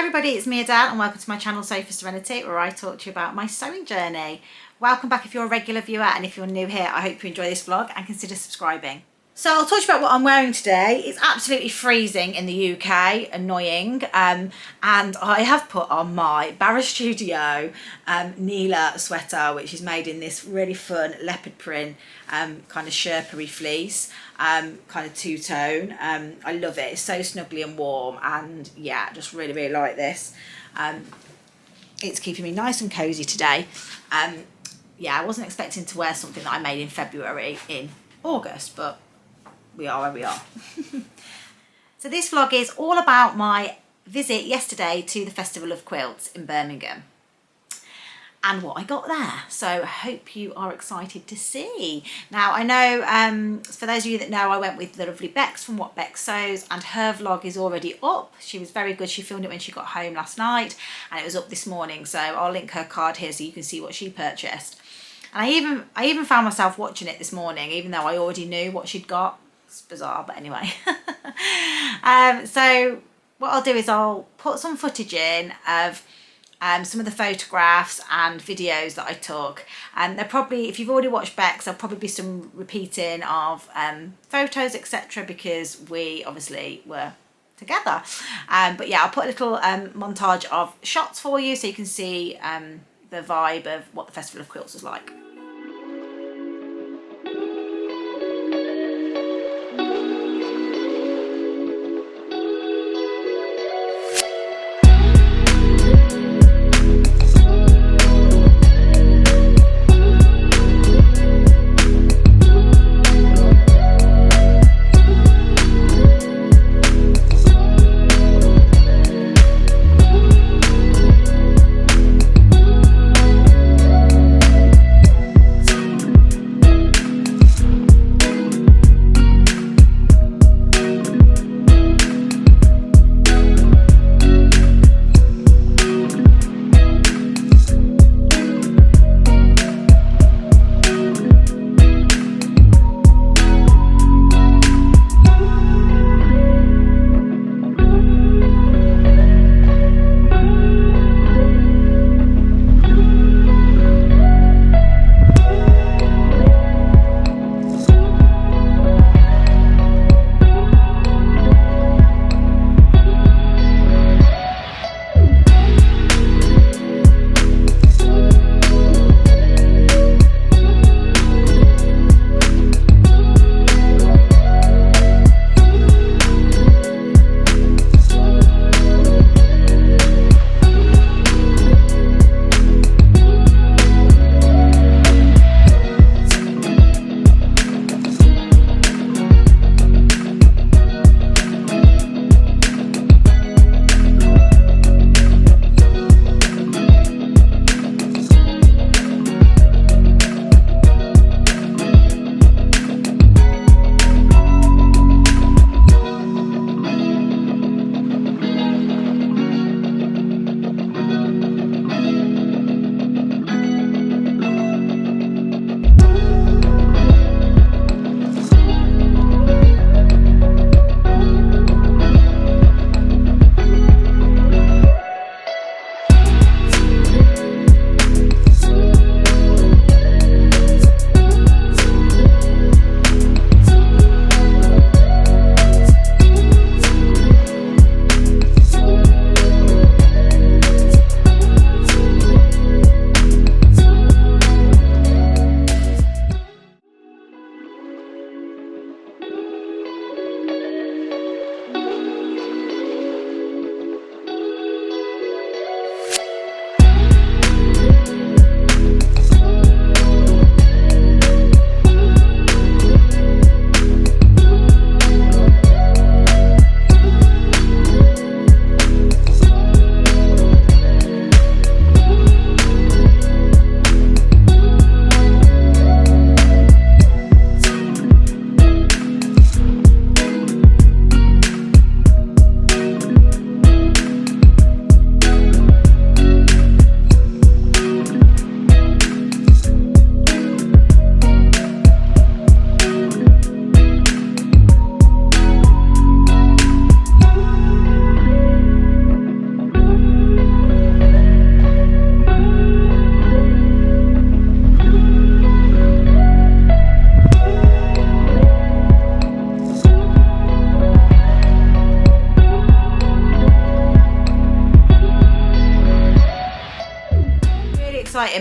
everybody, it's me Adele and welcome to my channel Sew for Serenity, where I talk to you about my sewing journey. Welcome back if you're a regular viewer, and if you're new here, I hope you enjoy this vlog and consider subscribing. So I'll talk to you about what I'm wearing today. It's absolutely freezing in the UK, annoying, and I have put on my Barra Studio Neela sweater, which is made in this really fun leopard print kind of Sherpa-y fleece, kind of two-tone. I love it. It's so snuggly and warm, and yeah, I just really like this. It's keeping me nice and cozy today. Yeah, I wasn't expecting to wear something that I made in February in August, but we are where we are. So this vlog is all about my visit yesterday to the Festival of Quilts in Birmingham and what I got there. So I hope you are excited to see. Now I know, for those of you that know, I went with the lovely Bex from What Bex Sews, and her vlog is already up. She was very good. She filmed it when she got home last night and it was up this morning. So I'll link her card here so you can see what she purchased. And I even found myself watching it this morning, even though I already knew what she'd got. It's bizarre, but anyway. So what I'll do is I'll put some footage in of some of the photographs and videos that I took. And there probably, if you've already watched Bex, there'll probably be some repeating of photos, etc., because we obviously were together. But yeah, I'll put a little montage of shots for you so you can see the vibe of what the Festival of Quilts was like.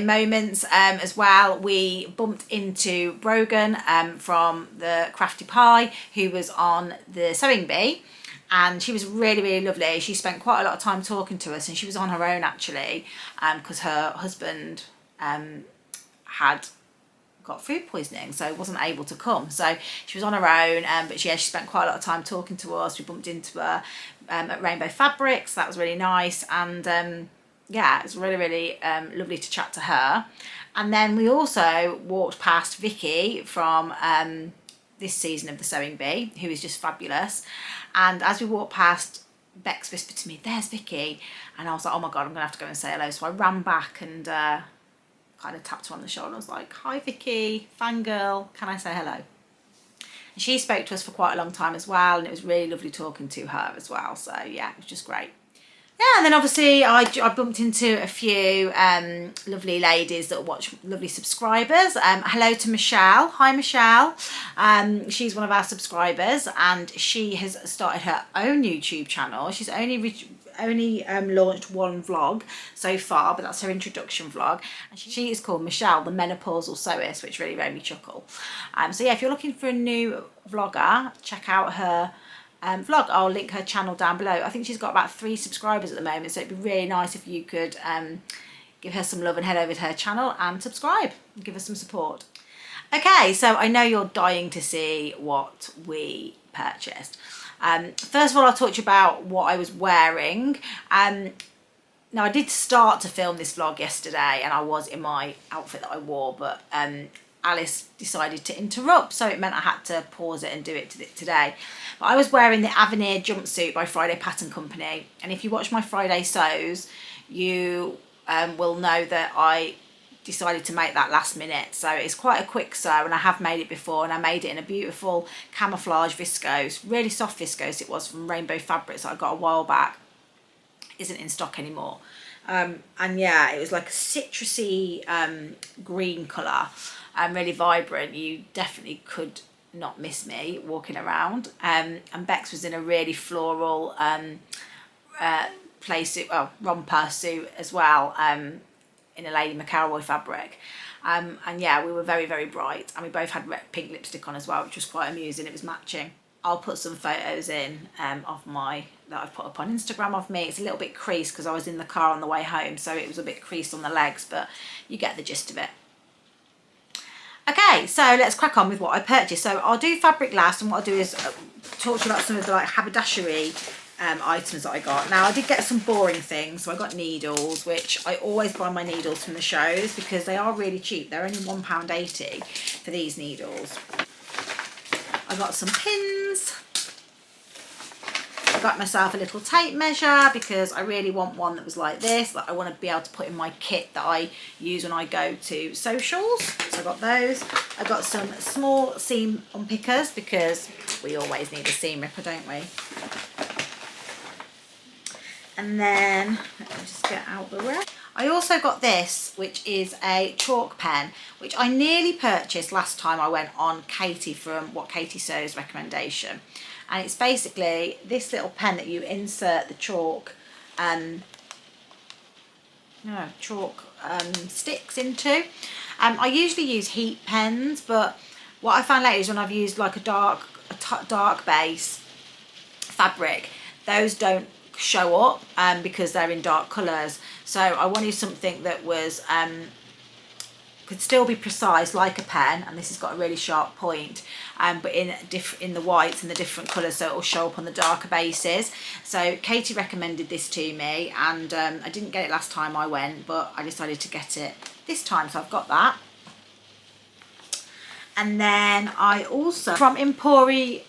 moments as well. We bumped into Brogan from the Crafty Pie, who was on the Sewing Bee, and she was really, really lovely. She spent quite a lot of time talking to us, and she was on her own actually, because her husband had got food poisoning, so wasn't able to come. So she was on her own, but yeah, she spent quite a lot of time talking to us. We bumped into her at Rainbow Fabrics. That was really nice, and yeah, it was really, really lovely to chat to her. And then we also walked past Vicky from this season of the Sewing Bee, who is just fabulous. And as we walked past, Bex whispered to me, "There's Vicky," and I was like, "Oh my god, I'm gonna have to go and say hello." So I ran back and kind of tapped her on the shoulder. I was like, "Hi Vicky, fangirl, can I say hello?" And she spoke to us for quite a long time as well, and it was really lovely talking to her as well. So yeah, it was just great. Yeah, and then obviously I bumped into a few lovely ladies that watch, lovely subscribers. Hello to Michelle. Hi Michelle. She's one of our subscribers, and she has started her own YouTube channel. She's only launched one vlog so far, but that's her introduction vlog, and she is called Michelle the Menopausal Sewist, which really made me chuckle. So yeah, if you're looking for a new vlogger, check out her vlog. I'll link her channel down below. I think she's got about 3 subscribers at the moment, so it'd be really nice if you could give her some love and head over to her channel and subscribe and give her some support. Okay, so I know you're dying to see what we purchased. First of all, I'll talk to you about what I was wearing. Now, I did start to film this vlog yesterday, and I was in my outfit that I wore, but Alice decided to interrupt, so it meant I had to pause it and do it today. But I was wearing the Avenir Jumpsuit by Friday Pattern Company, and if you watch my Friday sews, you will know that I decided to make that last minute. So it's quite a quick sew, and I have made it before, and I made it in a beautiful camouflage viscose, really soft viscose it was, from Rainbow Fabrics that I got a while back. It isn't in stock anymore. And yeah, it was like a citrusy green colour, really vibrant. You definitely could not miss me walking around. And Bex was in a really floral play suit, well, romper suit as well, in a Lady Mcelroy fabric. And yeah, we were very, very bright, and we both had pink lipstick on as well, which was quite amusing. It was matching. I'll put some photos in of that I've put up on Instagram of me. It's a little bit creased because I was in the car on the way home, so it was a bit creased on the legs, but you get the gist of it. Okay, so let's crack on with what I purchased. So I'll do fabric last, and what I'll do is talk to you about some of the haberdashery items that I got. Now, I did get some boring things. So I got needles, which I always buy my needles from the shows because they are really cheap. They're only £1.80 for these needles. I got some pins. I got myself a little tape measure because I really want one that was like this, that I want to be able to put in my kit that I use when I go to socials. So I got those. I got some small seam unpickers because we always need a seam ripper, don't we? And then, let me just get out the rest. I also got this, which is a chalk pen, which I nearly purchased last time I went on Katie from What Katie Sews recommendation. And it's basically this little pen that you insert the chalk sticks into. I usually use heat pens, but what I found later is when I've used like a dark base fabric, those don't show up because they're in dark colours. So I wanted something that was could still be precise like a pen, and this has got a really sharp point, but in the whites and the different colours, so it will show up on the darker bases. So Katie recommended this to me, and I didn't get it last time I went, but I decided to get it this time, so I've got that. And then I also, from Emporia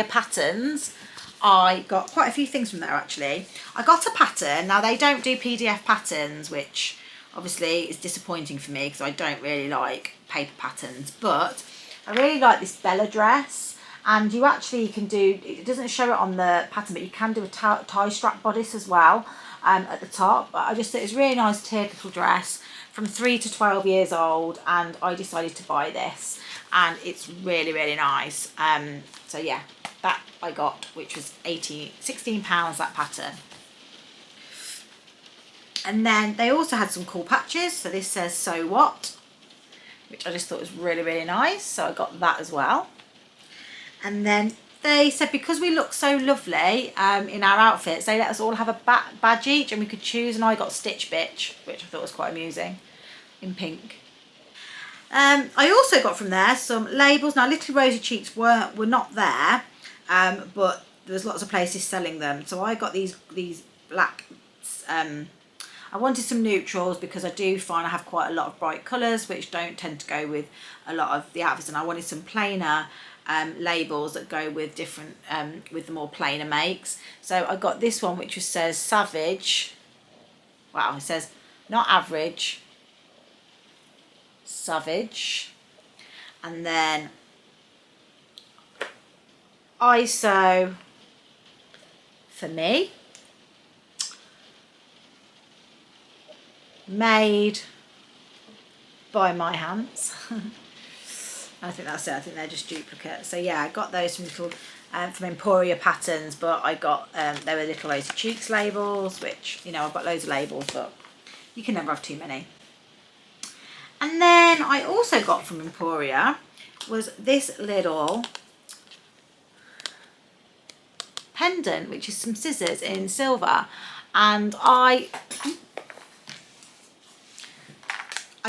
Patterns, I got quite a few things from there actually. I got a pattern. Now they don't do PDF patterns, which obviously is disappointing for me because I don't really like paper patterns, but I really like this Bella dress, and you actually can do, it doesn't show it on the pattern, but you can do a tie strap bodice as well at the top. But I just thought it was a really nice tiered little dress from 3 to 12 years old, and I decided to buy this, and it's really, really nice. So yeah, that I got, which was £16 that pattern. And then they also had some cool patches. So this says "So What," which I just thought was really, really nice. So I got that as well. And then they said because we look so lovely in our outfits, they let us all have a badge each and we could choose. And I got Stitch Bitch, which I thought was quite amusing, in pink. I also got from there some labels. Now Little Rosy Cheeks were not there, but there was lots of places selling them. So I got these black. I wanted some neutrals because I do find I have quite a lot of bright colours which don't tend to go with a lot of the outfits, and I wanted some plainer labels that go with different with the more plainer makes. So I got this one which just says Savage. Wow, it says not average, Savage, and then ISO for me, made by my hands. I think that's it. I think they're just duplicates. So yeah, I got those from from Emporia Patterns, but I got they were Little Rosy Cheeks labels, which, you know, I've got loads of labels, but you can never have too many. And then I also got from Emporia was this little pendant, which is some scissors in silver, and I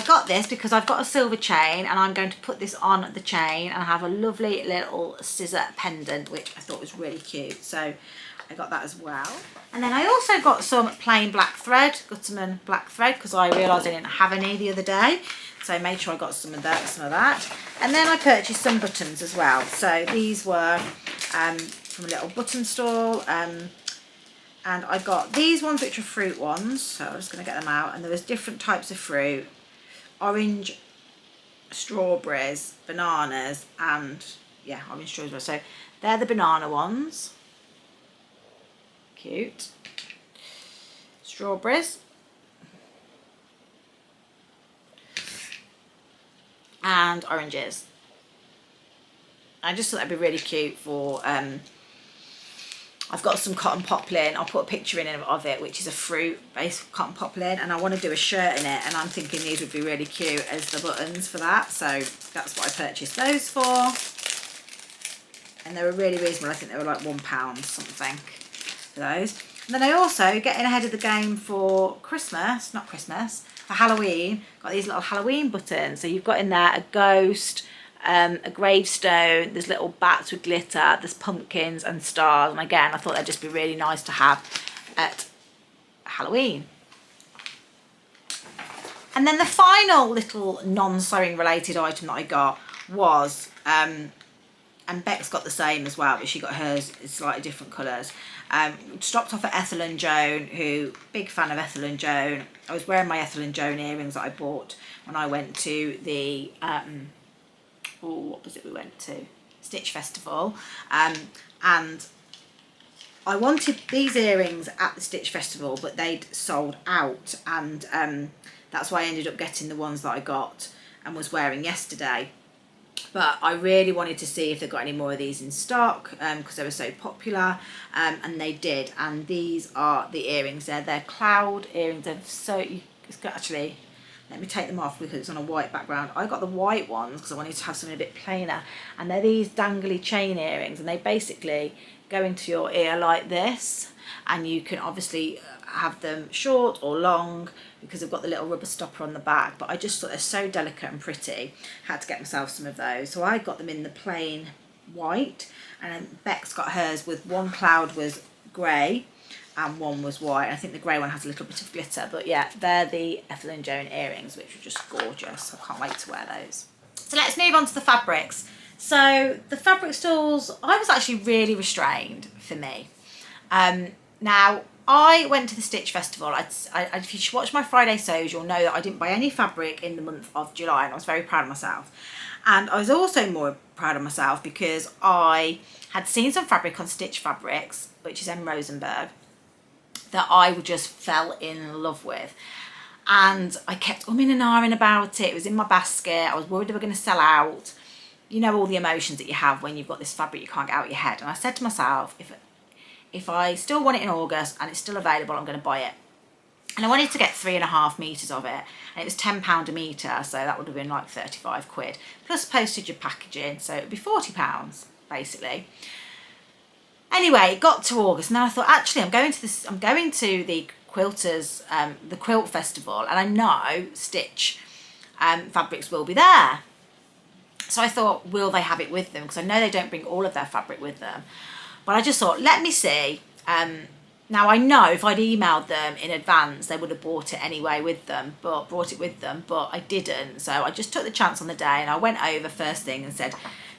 got this because I've got a silver chain and I'm going to put this on the chain and have a lovely little scissor pendant, which I thought was really cute. So I got that as well. And then I also got some plain black thread, Gutterman black thread, because I realised I didn't have any the other day. So I made sure I got some of that. And then I purchased some buttons as well. So these were from a little button stall. And I got these ones, which are fruit ones. So I'm just going to get them out. And there was different types of fruit. Orange, strawberries, bananas, and yeah, orange strawberries. So they're the banana ones. Cute. Strawberries. And oranges. I just thought that'd be really cute for I've got some cotton poplin. I'll put a picture in of it, which is a fruit based cotton poplin, and I want to do a shirt in it, and I'm thinking these would be really cute as the buttons for that. So that's what I purchased those for, and they were really reasonable. I think they were like £1 something for those. And then I also, getting ahead of the game for Christmas, not Christmas, for Halloween, got these little Halloween buttons. So you've got in there a ghost, a gravestone, there's little bats with glitter, there's pumpkins and stars, and again I thought they'd just be really nice to have at Halloween. And then the final little non-sewing related item that I got was and Beck's got the same as well, but she got hers in slightly different colours. Stopped off at Ethel Joan, who, big fan of Ethel Joan. I was wearing my Ethel Joan earrings that I bought when I went to the what was it we went to? Stitch Festival. And I wanted these earrings at the Stitch Festival, but they'd sold out, and that's why I ended up getting the ones that I got and was wearing yesterday. But I really wanted to see if they got any more of these in stock because they were so popular, and they did. And these are the earrings. They're cloud earrings. They're so, actually, let me take them off because it's on a white background. I got the white ones because I wanted to have something a bit plainer. And they're these dangly chain earrings, and they basically go into your ear like this. And you can obviously have them short or long because they've got the little rubber stopper on the back. But I just thought they're so delicate and pretty. Had to get myself some of those. So I got them in the plain white. And then Beck's got hers with one cloud was grey and one was white. And I think the grey one has a little bit of glitter. But yeah, they're the Ethel Joan earrings, which are just gorgeous. I can't wait to wear those. So let's move on to the fabrics. So the fabric stalls, I was actually really restrained for me. Now, I went to the Stitch Festival. If you watch my Friday sews, you'll know that I didn't buy any fabric in the month of July, and I was very proud of myself. And I was also more proud of myself because I had seen some fabric on Stitch Fabrics, which is M Rosenburg, that I just fell in love with. And I kept umming and ahhing about it. It was in my basket. I was worried they were going to sell out. You know, all the emotions that you have when you've got this fabric you can't get out of your head. And I said to myself, if I still want it in August and it's still available, I'm going to buy it. And I wanted to get 3.5 meters of it, and it was £10 a meter, so that would have been like 35 quid plus postage and packaging, so it would be £40 basically. Anyway, it got to August, and I thought, actually, I'm going to the quilters, the quilt festival, and I know Stitch Fabrics will be there. So I thought, will they have it with them? Because I know they don't bring all of their fabric with them. But I just thought, let me see. Now I know if I'd emailed them in advance, they would have brought it anyway with them, but I didn't. So I just took the chance on the day, and I went over first thing and said,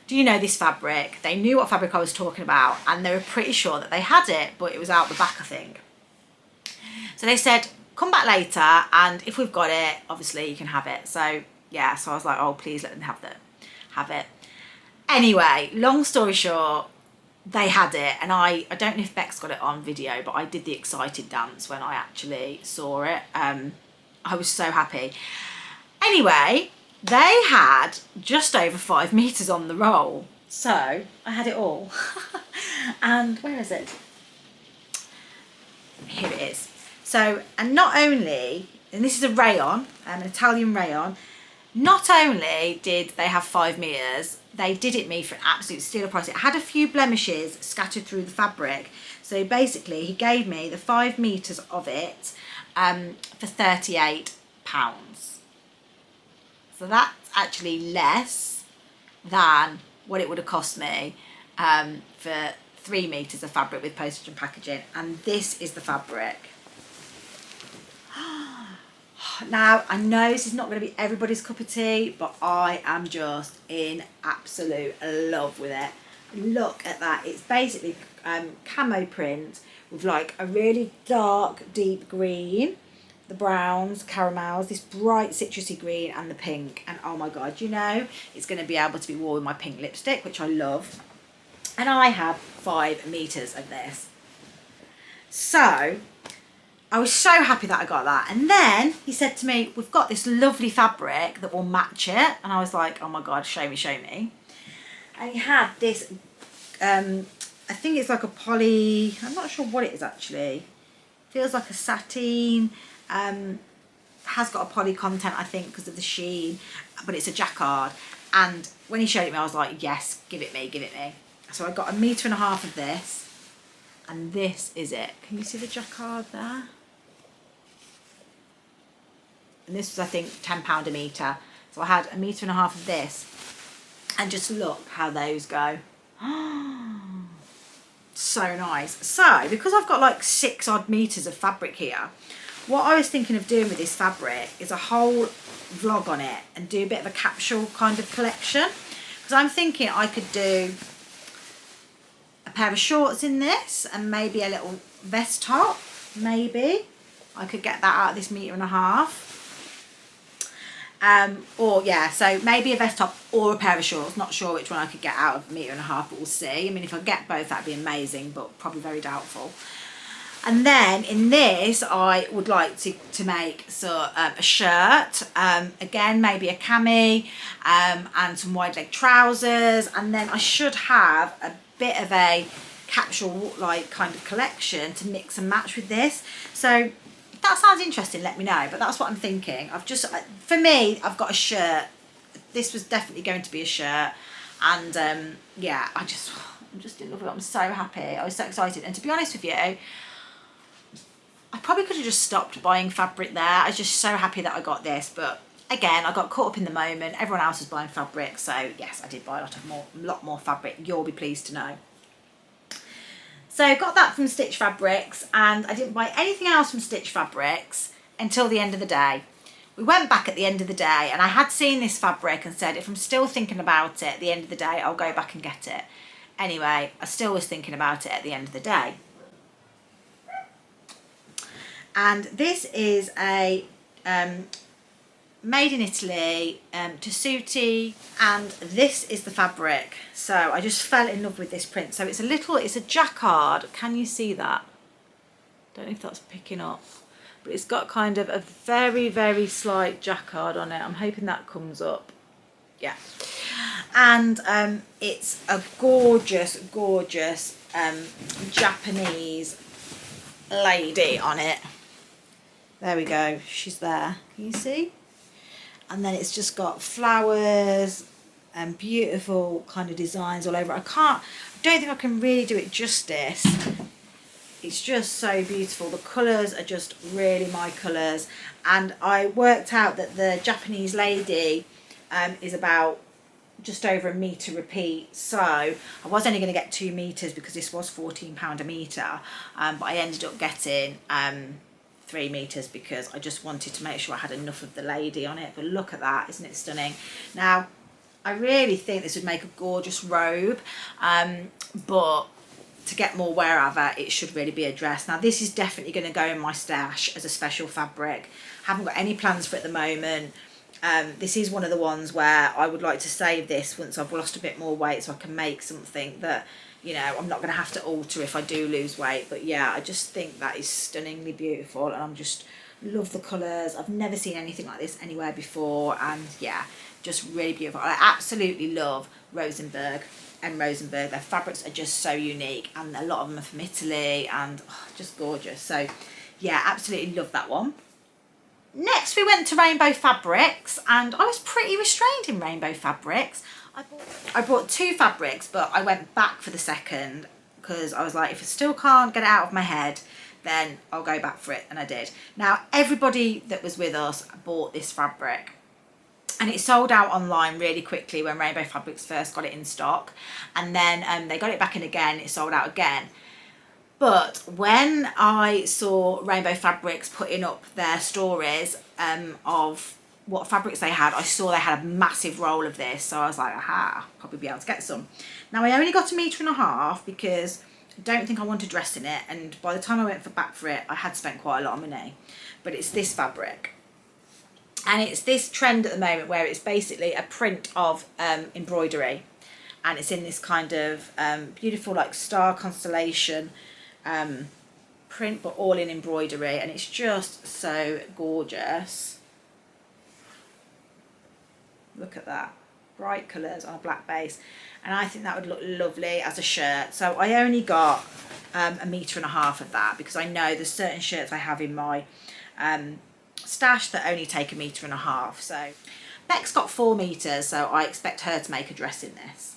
do you know this fabric? They knew what fabric I was talking about, and they were pretty sure that they had it, but it was out the back, I think. So they said, come back later, and if we've got it, obviously you can have it. So yeah, so I was like, oh, please let them have it. Anyway, long story short, they had it, and I don't know if Beck's got it on video, but I did the excited dance when I actually saw it. I was so happy. Anyway, they had just over 5 meters on the roll, so I had it all. And where is it? Here it is. So, and not only, and this is a rayon, an Italian rayon, not only did they have 5 meters, they did it me for an absolute steal of price. It had a few blemishes scattered through the fabric. So basically he gave me the 5 meters of it for £38. So that's actually less than what it would have cost me for 3 meters of fabric with postage and packaging. And this is the fabric. Now, I know this is not going to be everybody's cup of tea, but I am just in absolute love with it. Look at that. It's basically camo print with like a really dark, deep green, the browns, caramels, this bright citrusy green, and the pink. And oh my God, you know, it's going to be able to be worn with my pink lipstick, which I love. And I have 5 meters of this. So I was so happy that I got that. And then he said to me, we've got this lovely fabric that will match it. And I was like, oh my God, show me. And he had this, I think it's like a poly, I'm not sure what it is actually. Feels like a sateen, has got a poly content, I think, because of the sheen, but it's a jacquard. And when he showed it me, I was like, yes, give it me. So I got 1.5 meters of this, and this is it. Can you see the jacquard there? And this was, I think, £10 a metre. So I had 1.5 meters of this. And just look how those go. So nice. So, because I've got like 6 odd meters of fabric here, what I was thinking of doing with this fabric is a whole vlog on it and do a bit of a capsule kind of collection. Because I'm thinking I could do a pair of shorts in this and maybe a little vest top, maybe. I could get that out of this 1.5 meters. Or yeah, so maybe a vest top or a pair of shorts. Not sure which one I could get out of 1.5 meters, but we'll see. I mean, if I get both, that'd be amazing, but probably very doubtful. And then in this, I would like to make a shirt, again, maybe a cami, and some wide leg trousers. And then I should have a bit of a capsule like kind of collection to mix and match with this. So if that sounds interesting, let me know. But that's what I'm thinking. For me, I've got a shirt. This was definitely going to be a shirt. And yeah, I'm just in love with it. I'm so happy. I was so excited. And to be honest with you, I probably could have just stopped buying fabric there. I was just so happy that I got this. But again, I got caught up in the moment. Everyone else was buying fabric. So yes, I did buy a lot more fabric. You'll be pleased to know. So I got that from Stitch Fabrics, and I didn't buy anything else from Stitch Fabrics until the end of the day. We went back at the end of the day, and I had seen this fabric and said, if I'm still thinking about it at the end of the day, I'll go back and get it. Anyway, I still was thinking about it at the end of the day. And this is a made in Italy, tessuti, and this is the fabric. So I just fell in love with this print. So it's a jacquard. Can you see that? Don't know if that's picking up, but it's got kind of a very, very slight jacquard on it. I'm hoping that comes up. Yeah. And it's a gorgeous, gorgeous Japanese lady on it. There we go, she's there, can you see? And then it's just got flowers and beautiful kind of designs all over. I don't think I can really do it justice. It's just so beautiful. The colours are just really my colours. And I worked out that the Japanese lady is about just over a metre repeat. So I was only going to get 2 metres because this was £14 a metre. But I ended up getting 3 metres because I just wanted to make sure I had enough of the lady on it. But look at that, isn't it stunning? Now, I really think this would make a gorgeous robe, but to get more wear out of it, it should really be a dress. Now, this is definitely going to go in my stash as a special fabric. Haven't got any plans for it at the moment. This is one of the ones where I would like to save this once I've lost a bit more weight so I can make something that, you know, I'm not going to have to alter if I do lose weight. But yeah, I just think that is stunningly beautiful, and I'm just love the colours. I've never seen anything like this anywhere before, and yeah, just really beautiful. I absolutely love Rosenburg and Rosenburg. Their fabrics are just so unique, and a lot of them are from Italy, and just gorgeous. So yeah, absolutely love that one. Next we went to Rainbow Fabrics, and I was pretty restrained in Rainbow Fabrics. I bought 2 fabrics, but I went back for the second because I was like, if I still can't get it out of my head, then I'll go back for it, and I did. Now, everybody that was with us bought this fabric, and it sold out online really quickly when Rainbow Fabrics first got it in stock, and then they got it back in again, it sold out again. But when I saw Rainbow Fabrics putting up their stories of what fabrics they had, I saw they had a massive roll of this, so I was like, aha, I'll probably be able to get some. Now, I only got 1.5 meters because I don't think I want to dress in it, and by the time I went back for it, I had spent quite a lot of money. But it's this fabric, and it's this trend at the moment where it's basically a print of embroidery, and it's in this kind of beautiful like star constellation print, but all in embroidery, and it's just so gorgeous. Look at that, bright colours on a black base, and I think that would look lovely as a shirt. So I only got 1.5 meters of that because I know there's certain shirts I have in my stash that only take 1.5 meters. So Beck's got 4 meters, so I expect her to make a dress in this.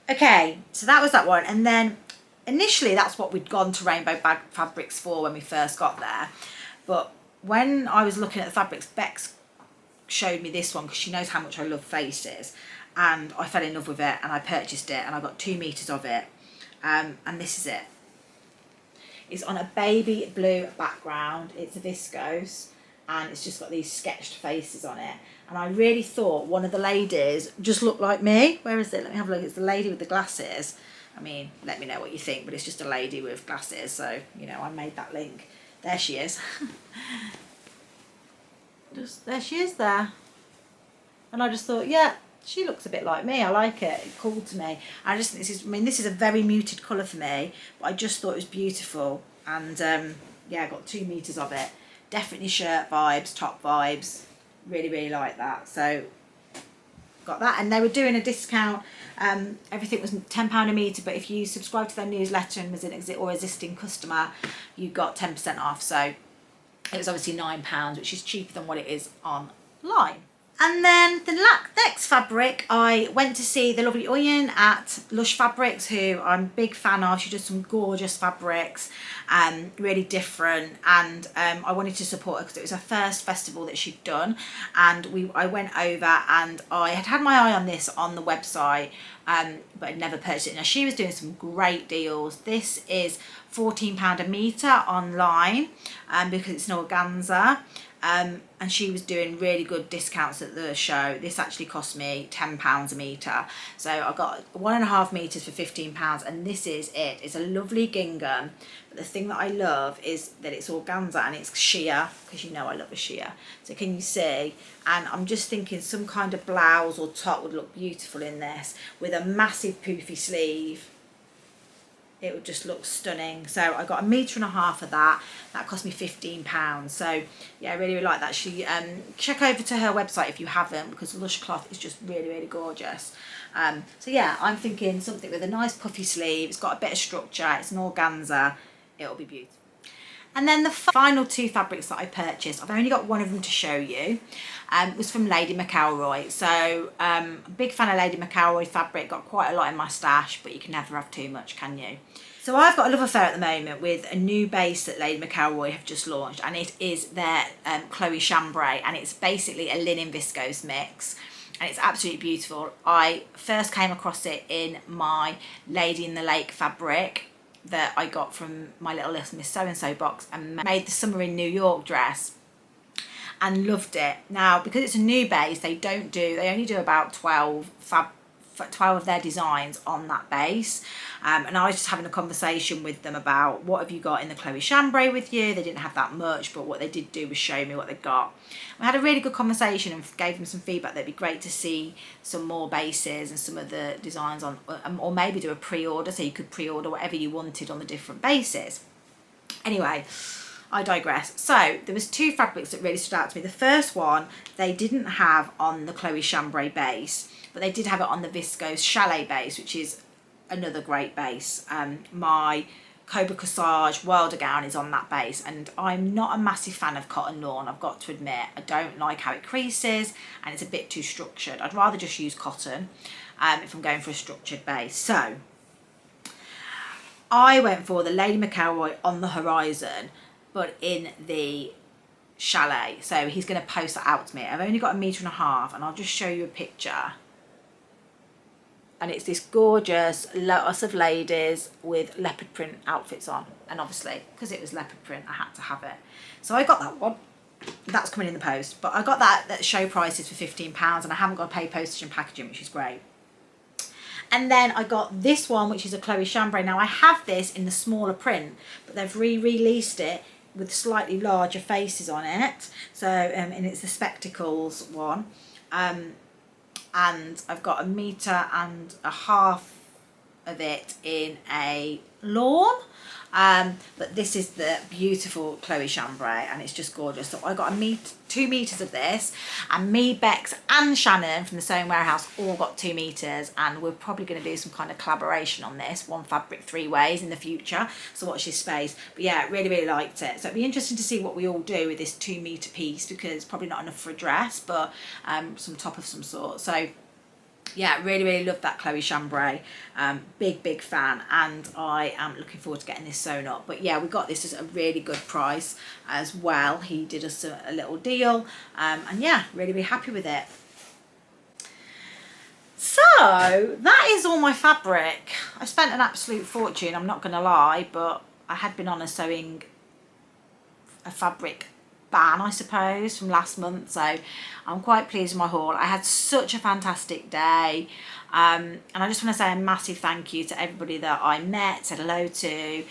Okay, so that was that one, and then initially that's what we'd gone to Rainbow Fabrics for when we first got there. But when I was looking at the fabrics, Beck's showed me this one because she knows how much I love faces, and I fell in love with it and I purchased it, and I got 2 meters of it, and this is it. It's on a baby blue background, it's a viscose, and it's just got these sketched faces on it, and I really thought one of the ladies just looked like me. Where is it? Let me have a look. It's the lady with the glasses. I mean, let me know what you think, but it's just a lady with glasses, so you know, I made that link. There she is. There she is there, and I just thought, yeah, she looks a bit like me. I like it. It called to me. I just think this is, I mean, this is a very muted colour for me, but I just thought it was beautiful, and yeah, I got 2 meters of it. Definitely shirt vibes, top vibes. Really, really like that. So got that, and they were doing a discount. Everything was £10 a metre, but if you subscribe to their newsletter and was an existing customer, you got 10% off. So it was obviously £9, which is cheaper than what it is online. And then the next fabric, I went to see the lovely Oyen at Lush Fabrics, who I'm a big fan of. She does some gorgeous fabrics, really different, and I wanted to support her because it was her first festival that she'd done, and I went over, and I had my eye on this on the website, but I'd never purchased it. Now, she was doing some great deals. This is £14 a metre online because it's an organza. And she was doing really good discounts at the show. This actually cost me £10 a metre. So I got 1.5 metres for £15, and this is it. It's a lovely gingham. But the thing that I love is that it's organza and it's sheer, because you know I love a sheer. So can you see? And I'm just thinking some kind of blouse or top would look beautiful in this with a massive poofy sleeve. It would just look stunning. So I got 1.5 meters of that. That cost me £15. So yeah, I really, really like that. She check over to her website if you haven't, because Lush cloth is just really, really gorgeous. So yeah, I'm thinking something with a nice puffy sleeve. It's got a bit of structure. It's an organza. It'll be beautiful. And then the final two fabrics that I purchased, I've only got one of them to show you, was from Lady Mcelroy. So a big fan of Lady Mcelroy fabric, got quite a lot in my stash, but you can never have too much, can you? So I've got a love affair at the moment with a new base that Lady Mcelroy have just launched, and it is their Chloe Chambray, and it's basically a linen viscose mix. And it's absolutely beautiful. I first came across it in my Lady in the Lake fabric that I got from my little Miss So-and-so box, and made the Summer in New York dress and loved it. Now, because it's a new base, they only do about 12 of their designs on that base. And I was just having a conversation with them about what have you got in the Chloe Chambray with you. They didn't have that much, but what they did do was show me what they got. We had a really good conversation and gave them some feedback. That'd be great to see some more bases and some of the designs on, or maybe do a pre-order, so you could pre-order whatever you wanted on the different bases. Anyway, I digress. So there was two fabrics that really stood out to me. The first one they didn't have on the Chloe Chambray base, but they did have it on the viscose chalet base, which is another great base. My Cobra Corsage Wilder gown is on that base, and I'm not a massive fan of cotton lawn, I've got to admit. I don't like how it creases and it's a bit too structured. I'd rather just use cotton if I'm going for a structured base. So I went for the Lady Mcelroy on the Horizon, but in the chalet. So he's going to post that out to me. I've only got 1.5 meters, and I'll just show you a picture. And it's this gorgeous lotus of ladies with leopard print outfits on. And obviously, because it was leopard print, I had to have it. So I got that one. That's coming in the post. But I got that at show prices for £15, and I haven't got to pay postage and packaging, which is great. And then I got this one, which is a Chloe Chambray. Now I have this in the smaller print, but they've re-released it with slightly larger faces on it. So, and it's the spectacles one. And I've got 1.5 meters of it in a lawn. But this is the beautiful Chloe Chambray, and it's just gorgeous. So I got 2 meters of this, and me, Bex and Shannon from the Sewing Warehouse all got 2 meters, and we're probably going to do some kind of collaboration on this, one fabric 3 ways in the future, so watch this space. But yeah, really liked it. So it'd be interesting to see what we all do with this 2 meter piece, because it's probably not enough for a dress, but some top of some sort. So yeah, really loved that Chloe Chambray. Big fan, and I am looking forward to getting this sewn up. But yeah, we got this at a really good price as well. He did us a little deal, and yeah, really happy with it. So that is all my fabric. I spent an absolute fortune, I'm not gonna lie, but I had been on a fabric ban, I suppose, from last month, so I'm quite pleased with my haul. I had such a fantastic day, and I just want to say a massive thank you to everybody that I met, said hello to.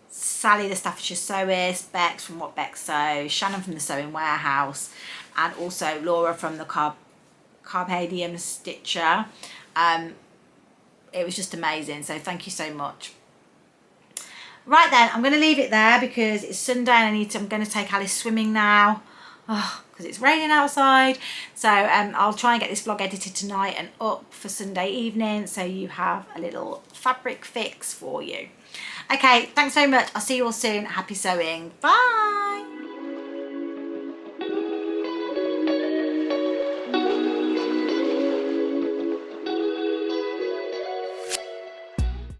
Sally the Staffordshire Sewist, Bex from What Bex Sews, Shannon from the Sewing Warehouse, and also Laura from the Carpadium Stitcher. It was just amazing, so thank you so much. Right then, I'm going to leave it there because it's Sunday and I'm going to take Alice swimming now because it's raining outside. So I'll try and get this vlog edited tonight and up for Sunday evening, so you have a little fabric fix for you. Okay, thanks so much. I'll see you all soon. Happy sewing. Bye.